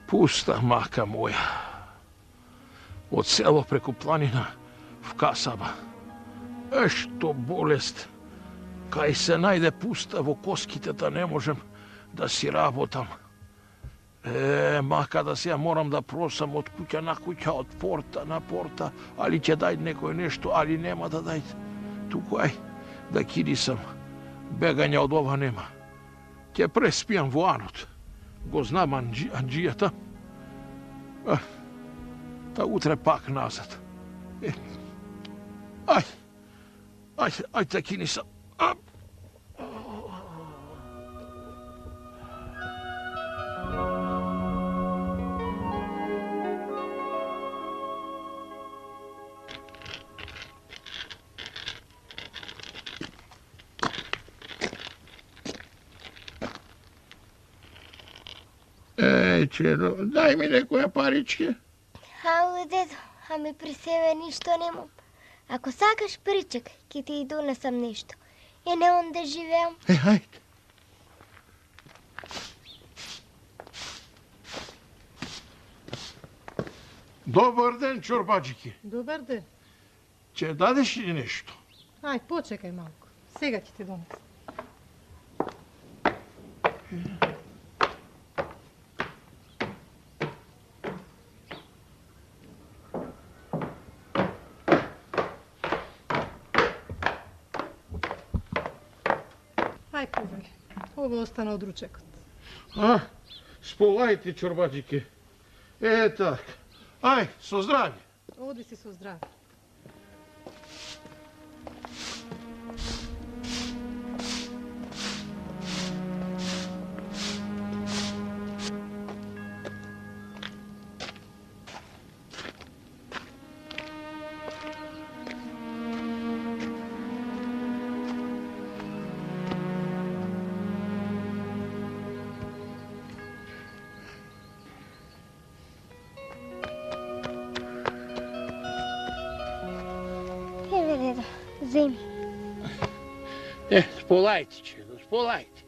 Pusta maka moja. Od selo preko planina v kasaba. Što bolest. Kaj se najde pusta v koskite, da ne možem da si rabotam. Maka da se ja moram da prosam od kuća na kuća, od porta na porta, ali će daj nekoj nešto, ali nema da daj. Tukaj, da kidi sam. Beganja od ova nema. Ќе преспијам во анот. Го знам анџијата. Та утре пак назад. Ајде, кини сам. Čero, daj mi nekoja парички. Ало, дедо, ами при себе ништо немам. Ако сакаш причекај, ќе ти и донесам нешто. Ја немам да живеам. Хајде. Добар ден, чорбаджики. Добар ден. Ќе дадеш ли нешто? Ај, почекај малку. Сега ќе ти донесам. Ај, повели. Ово остана од ручекот. Сполајте, чорбаджики. Так. Ај, со здравје. Оди си со здравје. Земи. Сполајте, чедо, сполајте.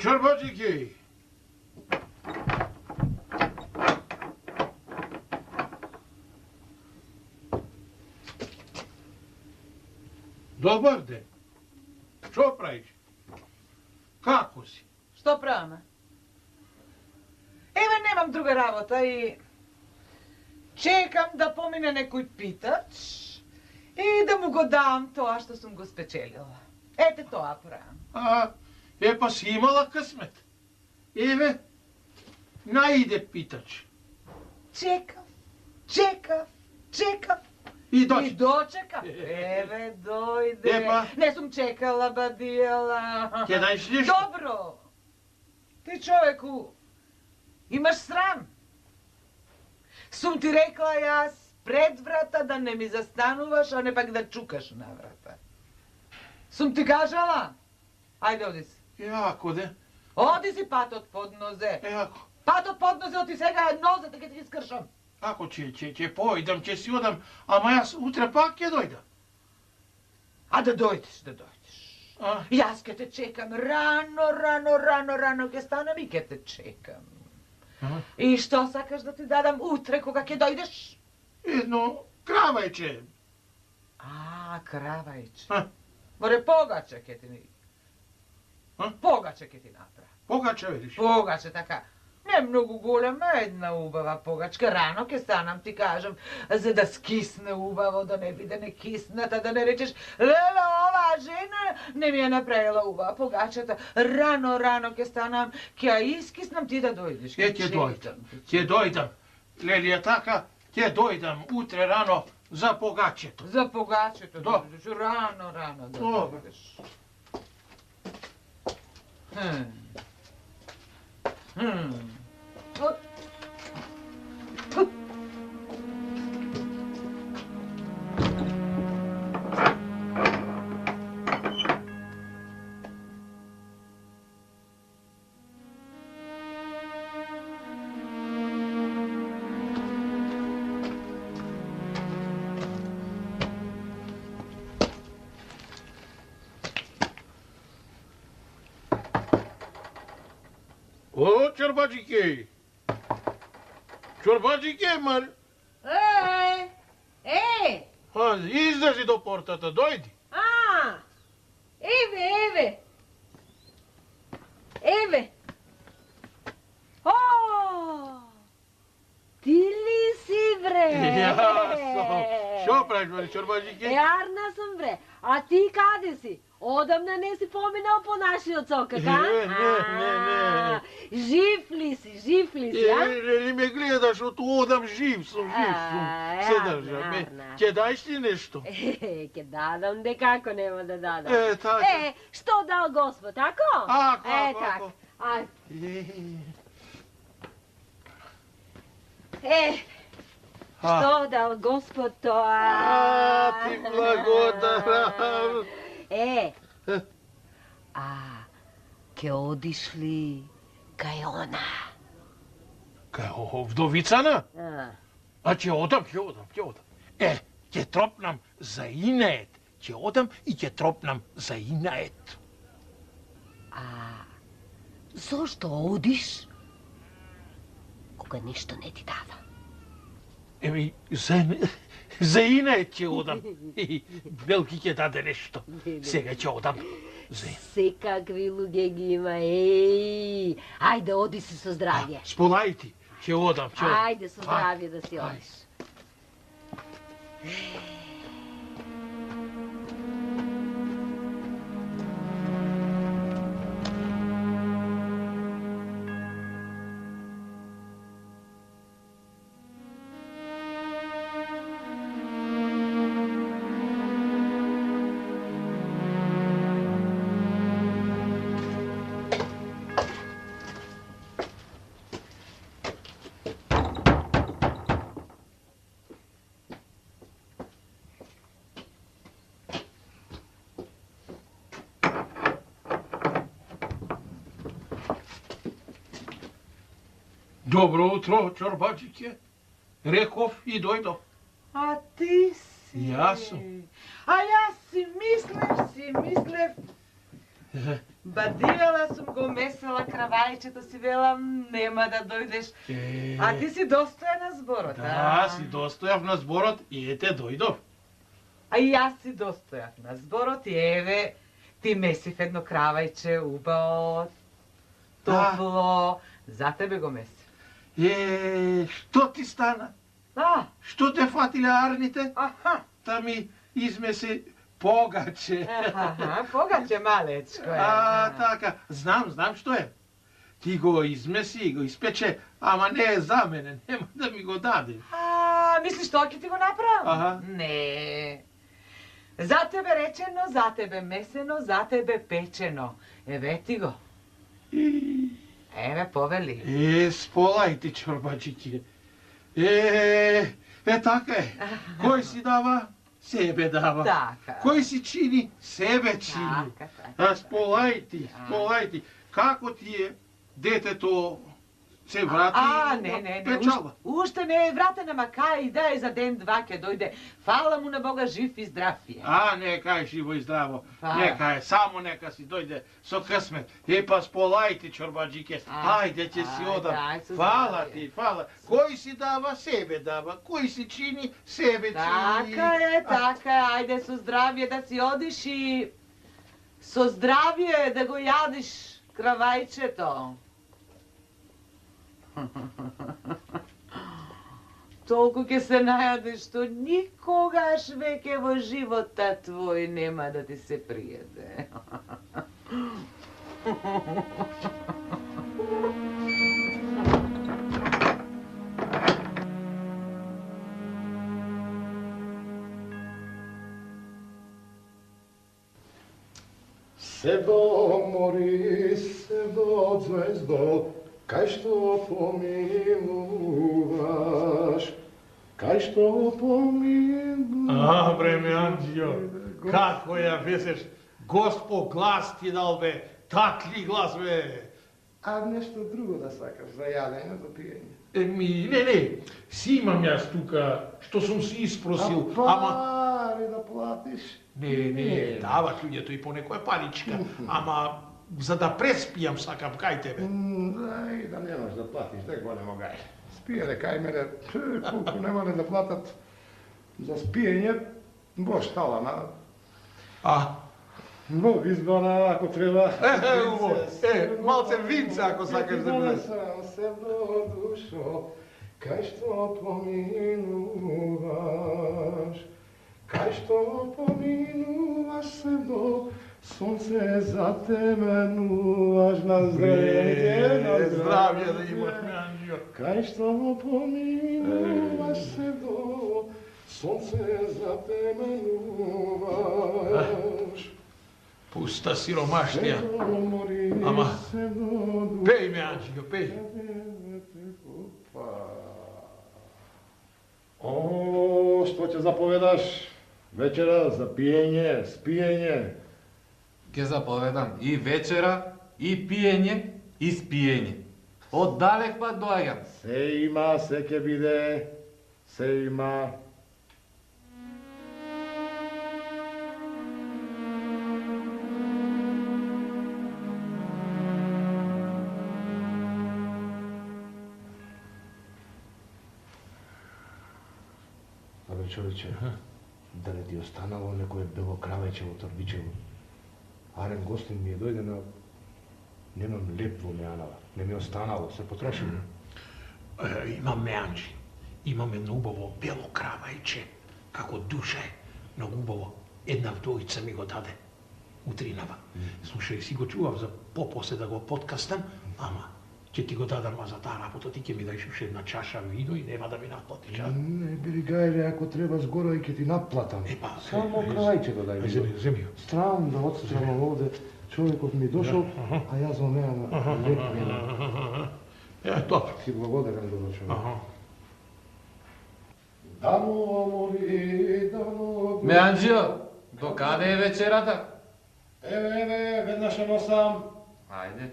Чорбаджики! Добар ден. Што правиш? Како си? Што правам? Еве, немам друга работа и чекам да помине некој питач и да му го дам тоа што сум го спечелила. Ете тоа правам. Па си имала късмет. Еве, наиде питач. Чекав. И дочека. И дочека. Еве, дојде. Не сум чекала, бадијала. Ќе дајш нешто? Добро. Ти, човеку, имаш срам. Сум ти рекла јас пред врата да не ми застануваш, а не пак да чукаш на врата. Сум ти кажала? Ајде, оди си. Јако, де? Оди си, патот под нозе. Јако. Патот под нозе, оти сега нозете ќе ти скршам. Ако ќе поидам, ќе си одам, ама јас утре пак ќе дојдам. А да дојдеш. Јас ќе те чекам, рано ќе станам и ќе те чекам. И што сакаш да ти дадам утре кога ќе дојдеш? Едно кравајче. Кравајче. Море погаче ќе ти Погаче ќе ти направи. Погаче, видиш? Погаче, така. Не многу голема, една убава погачка. Рано ќе станам, ти кажам, за да скисне убаво, да не биде некисната, да не речеш, леле, ова жена не ми е направила убава погачата. Рано ќе станам, ќе ја искиснам, ти да дојдеш. Ќе дојдам. Лелија, така, ќе дојдам утре рано за погачето. За погачето Да. дојдеш, рано да Добре. дојдеш. О, чорбаџике! Чорбаџике, мар... Излези до портата, дојди. Еве. О! Ти ли си, бре? Јасно. Шо правиш, мали чорбаџике? Јарна сум, бре. А ти каде си? Одамна не си поминал по нашиот сокак, а? Не. Жив ли си, а? Ли ме гледаш, од одам жив сум. Се држам. Ќе дајш ти нешто? Ке дадам, де како нема да дадам. Така. Што дал Господ, ако? Ако. Так. Што дал Господ тоа? Ти благодарам. Ке одиш ли кај она? Кај вдовицана? А ќе одам. Ќе тропнам за инает. Ќе одам и ќе тропнам за инает. Зошто одиш? Кога нешто не ти дава. Еми, за инает ќе одам. Велки ќе даде нешто. Сега ќе одам. Секакви луѓе ги има, Ајде, оди си со здравје. Сполај ти, ќе одам. Ајде со здравје да си одиш. Добро утро, чорбаџике. Реков и дојдов. А ти си? Јас сум. А јас си мислев. Бадивала сум го месела кравајчето, си велам, нема да дојдеш. А ти си достоја на зборот, Да, си достојав на зборот и ете дојдов. А и јас си достојав на зборот и еве, ти месив едно кравајче, убаво, топло, за тебе го месив. Што ти стана? Што те фатиле арните? Та ми измеси погаче. Погаче малечко е. Така, знам што е. Ти го измеси, го испече, ама не е за мене, нема да ми го даде. Мислиш, тоа ќе ти го направам? Аха. Не. За тебе речено, за тебе месено, за тебе печено. Еве ти го. Еве, повели. Сполај ти, чорбаџике. Така е. Кој си дава, себе дава. Така. Кој си чини, себе чини. Така. Сполај ти. Како ти е детето се врати Не. печала? Уште не е вратена, ма кај да е за ден-два ќе дојде. Фала му на Бога, жив и здрав е. Нека е живо и здраво. Нека е, само нека си дојде со късмет. Па сполај ти, чорбаџике. Ајде, ќе си одам. Фала ти. Кој си дава, себе дава. Кој си чини, себе чини. Така е. Ајде со здравје да си одиш и со здравје да го јадиш кравајчето. Толку ќе се најадеш што никогаш веќе во живота твој нема да ти се приједе. Седо, звездо, кај што помилуваш, кај што помилуваш. Бре, Меанџио, како ја весеш? Госпо глас ти дал, бе, такли глас, бе. А нешто друго да сакаш, за јадење, за пиење? Не, си имам јас тука, што сум си испросил, пари да платиш? Не, дават луѓето и по некоја паричка, ама за да преспијам сакам кај тебе. Дај, да немаш да платиш, да го нема гај. Спиене кај мене, колку немале да платат за спиење, бош тала на... Во избана, ако треба. Малце винца, ако сакаш да бидеш. Сам се до душо, кај што поминуваш, кај што поминуваш се до сонце затеменуваш на здравје, на здравје да имаш, Меанџио. Кај што поминуваш се до сонце затеменуваш. Пуста сиромашнија. Ама, пеј, Меанџио, пеј. О, што ќе заповедаш вечера за пиење, спиење? Ќе заповедам и вечера, и пиење, и спиење. Од далек пат доаѓам. Се има, се ќе биде, се има. Абе, човече, дали ти останало некој бело кравеќе во торбичево? Арен гостин ми е дојде на... Немам леп во меанава, не ми останало, се потрошило. Имам, Меанџи, имам едно убаво бело кравајче, како душе, многу убаво. Една вдовица ми го даде, утринава. Слушај, си го чував за попосе да го подкастам, ама ќе ти го дадам, а за таа работа ти ќе ми даеш уште една чаша вино и нема да ми наплатиш, а? Не, бери гајле, ако треба згора и ќе ти наплатам. Само кравајче го дај ми. Земи го. Странно да отстранам овде, човекот ми дошол, а јас во неа леп немам. Добро. Ти благодарам, добро човек. Дано мори, дано... Меанџио, до каде е вечерата? Еве, веднаш ја носам. Ајде.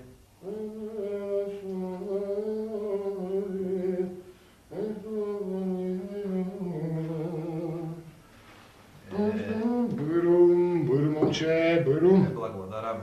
Бурум, момче, бурум. Благодарам.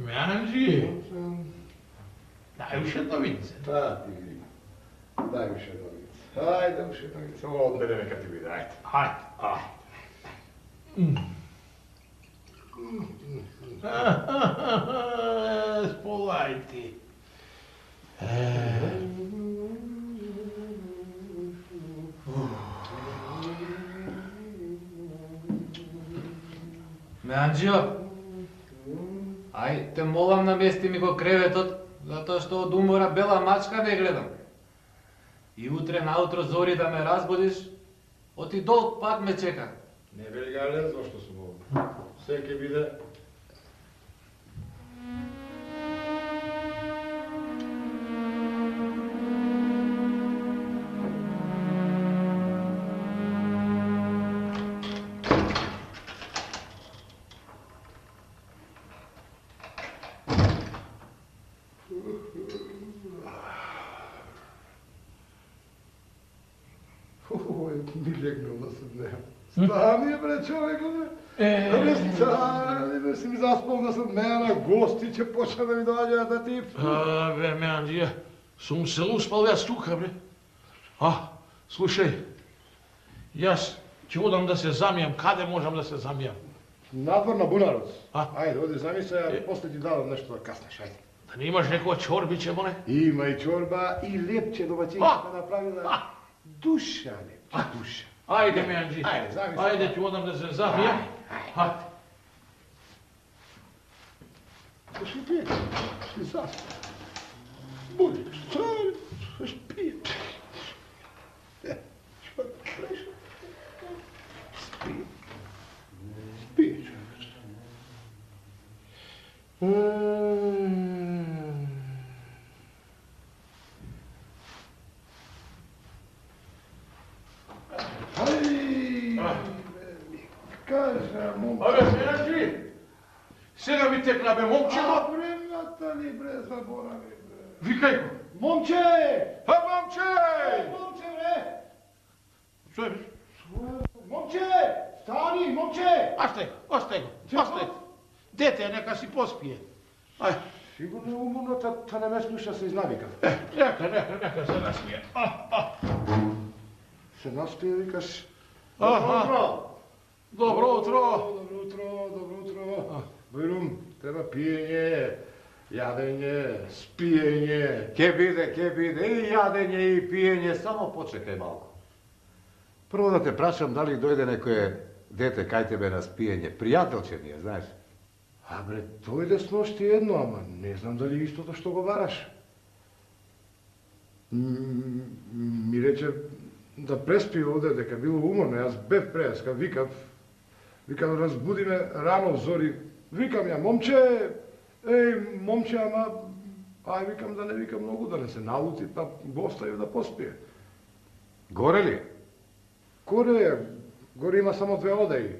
Меанџи, дај уште едно винце. Дај уште едно винце. Ајде, уште едно винце. Одбеде нека ти биде, ајде. Сполај ти. Меанџио, ај те молам намести ми го креветот, затоа што од умора бела мачка ве гледам. И утре наутро зори да ме разбудиш, оти долг пат ме чека. Не бели гале, зошто сум овде? Се ќе биде. ми легнал да се днева. Стани, бре, човеко, бре. Бре, стани, бре, си ми заспал да се днева на гости, че почна да ми доаѓаат да ти... Бе, Меанджија, сум се успал јас тука, бре. Слушај, јас ќе одам да се замијам, каде можам да се замијам? Надвор на Бунароц. Ајде, оди зами се, а после ти дадам нешто да каснеш, ајде. Да не имаш некоја чорбиче, моне? Има и чорба, и лепче домаќинка направила. Душа, лепче, душа. Ајде, Меанджи. Ајде, замисли. Ајде, ќе одам да се замијам. Ајде. Ще пие, ще заспа. Буди, стани, ще пие. Што правиш? Спи. Спи, човече. Кажа, момче. Абе, Меанджи, сега ми текна, бе, момчето. Времната ли, бре, заборави, бре. Викај го. Момче! Момче! Момче, бре! Што е, бе? Момче! Стани, момче! Остај го. Дете, нека си поспие. Ај. Сигурно е уморно, та не ме слуша, се изнавика. Нека се наспие. Се наспие, викаш. Добро утро. Добро утро. Бојрум, треба пиење, јадење, спиење. Ке биде и јадење и пиење, само почекај малку. Прво да те прашам дали дојде некое дете кај тебе на спиење, пријателче ми е, знаеш? А бре, дојде с ношти едно, ама не знам дали истото што го бараш. Ми рече да преспи овде, дека било уморно, јас бев преска, викав разбуди ме рано зори, викам ја, момче, момче, ама, викам да не викам многу, да не се налути, па го оставив да поспие. Горе ли? Горе има само 2 одаи,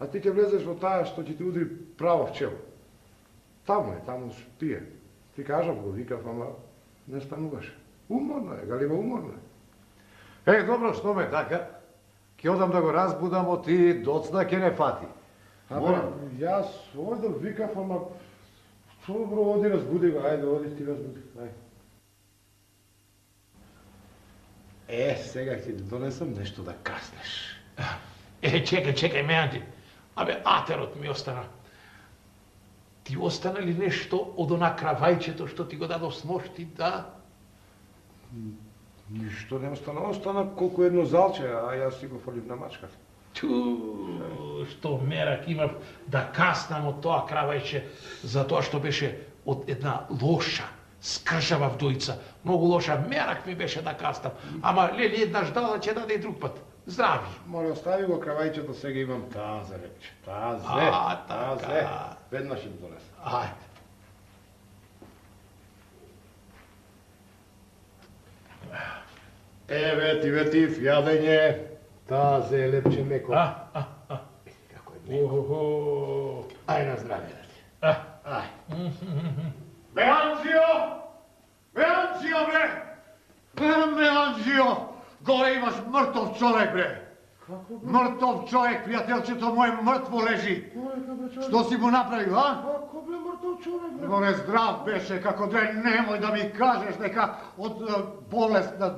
а ти ќе влезеш во таа што ќе ти удри право в чело. Таму спие. Ти кажам го, викав, ама не стануваше. Уморно е, галима уморно е. Добро, што ме така? Ќе одам да го разбудам, ти доцна ќе не фати. Јас одам, викав, ама добро, оди разбуди го, ајде, оди ти разбуди, ајде. Сега ќе ти донесам нешто да каснеш. Чекај, Меанджи. Абе, атерот ми остана. Ти остана ли нешто од она кравајчето што ти го дадов с ношти, да? Ништо не остана колку едно залче, а јас си го фрлив на мачката. Што мерак имав да каснам од тоа кравајче, затоа што беше од една лоша, скржава вдојца. Многу лоша мерак ми беше да каснам. Ама лели еднаш дала, ќе даде и друг пат. Здрави. Моля, остави го кравајчето, сега имам тазе, рече. Тазе. Веднаш ќе го донесам. Ајде. Ветив, јадење, тазе, лепче, меко. Како е меко. Ај на здравје, рече. Ај. Меанджио, бре! Меанджио! Горе имаш мртов човек, бре! Мртов човек, пријателчето моје мртво лежи. Што си му направил, а? Како бе мртов човек, бре? Горе здрав беше, како дре, немој да ми кажеш дека од болест на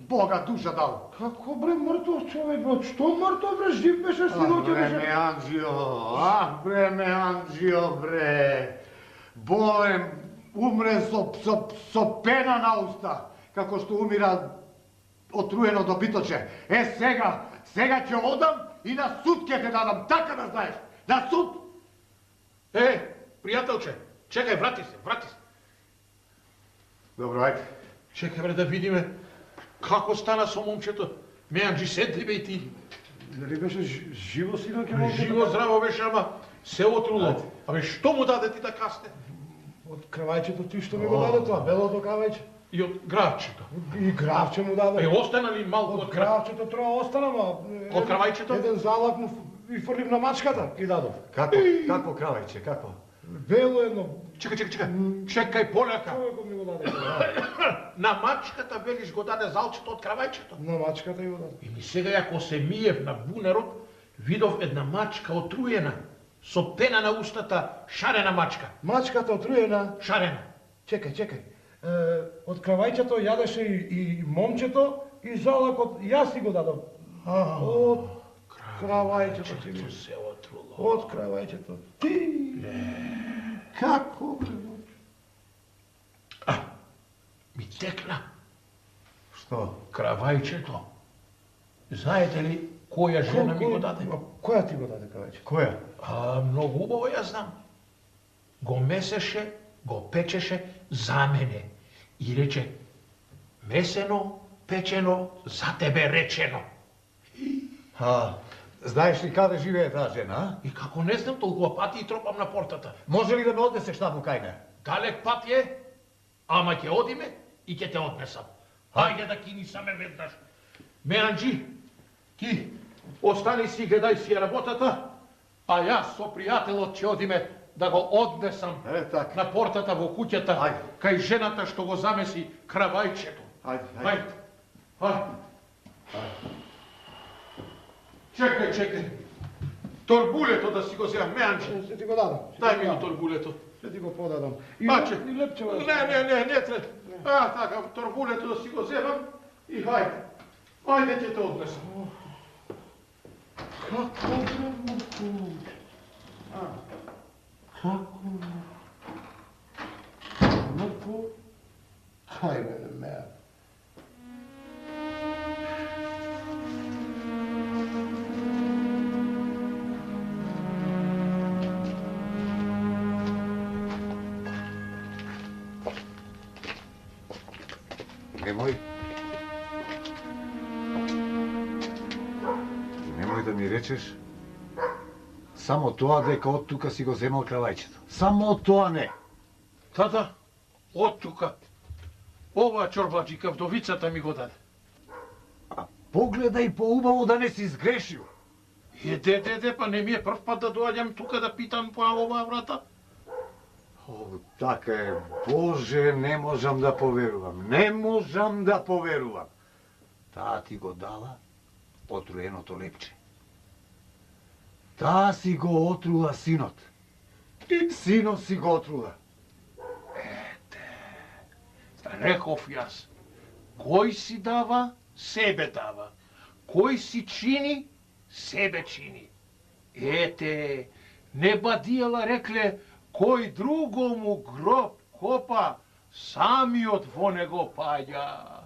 Бога душа дал. Како бре мртов човек, бре? Што мртов, бре? Жив беше, синоќа беше? Бре, Меанджио, бре! Болен, умре со пена на уста, како што умира отруено добиточе. Сега ќе одам и на суд ќе те дадам, така да знаеш. На суд! Пријателче, чекај, врати се. Добро, ајде. Чекај, бре, да видиме како стана со момчето. Меанджи, седли, бе, и ти. Дали беше живо, синоќа, момчето? Живо, здраво беше, ама се отруло. Абе, што му даде ти да касне? Од кравајчето ти што ми го даде тоа, белото кравајче? И од гравчето. И гравче му даде. Остана ли малку од гравчето? Троа остана, ма... Од кравајчето? Еден залак му и фрлив на мачката и дадов. Како кравајче, како? Бело едно. Чекај полека. Човекот ми го даде. На мачката велиш го даде залчето од кравајчето. На мачката и го даде. И ми сега ако се миев на бунерот, видов една мачка отруена, со пена на устата, шарена мачка. Мачката отруена. Шарена. Чекај. Од кравајчето јадеше и момчето и жалакот јас си го дадов. Од кравајчето се отруло. Од кравајчето. Ти. Како бре? Ми текна Што? кравајчето. Знаете ли која жена ми го даде? Која ти го даде кравајче? Која? Многу убаво ја знам. Го месеше, го печеше за мене. И рече, месено, печено, за тебе речено. Знаеш ли каде живее таа жена? И како не знам, толкова пати и тропам на портата. Може ли да ме однесеш таму кај неа? Далек пат е, ама ќе одиме и ќе те однесам. Хајде да кини саме веднаш. Меанджи, ти остани си, гледај си работата, а јас со пријателот ќе одиме да го однесам така. на портата во куќата, Ајде. кај жената што го замеси кравајчето. Хајде. Чекај. Торбулето да си го земам, Меанджи. Се ти го дадам. Дај ми го торбулето. Се ти го подадам. Баче. И лепчева. Не треба. Така, торбулето да си го земам и хајде. Хајде ќе те однесам. Како мртво? Хајде, меа. Немој да ми речеш само тоа дека од тука си го земал кравајчето. Само тоа не. Тата, од тука. Ова чорбаджика вдовицата ми го даде. Погледај поубаво да не си сгрешил. Де, па не ми е прв пат да доаѓам тука да питам по оваа врата. Така е, Боже, не можам да поверувам. Не можам да поверувам. Таа ти го дала отруеното лепче. Таа си го отрула синот. Синот си го отрула. Реков јас, кој си дава, себе дава. Кој си чини, себе чини. Ете, не бадијала рекле, кој другому гроб копа, самиот во него паѓа.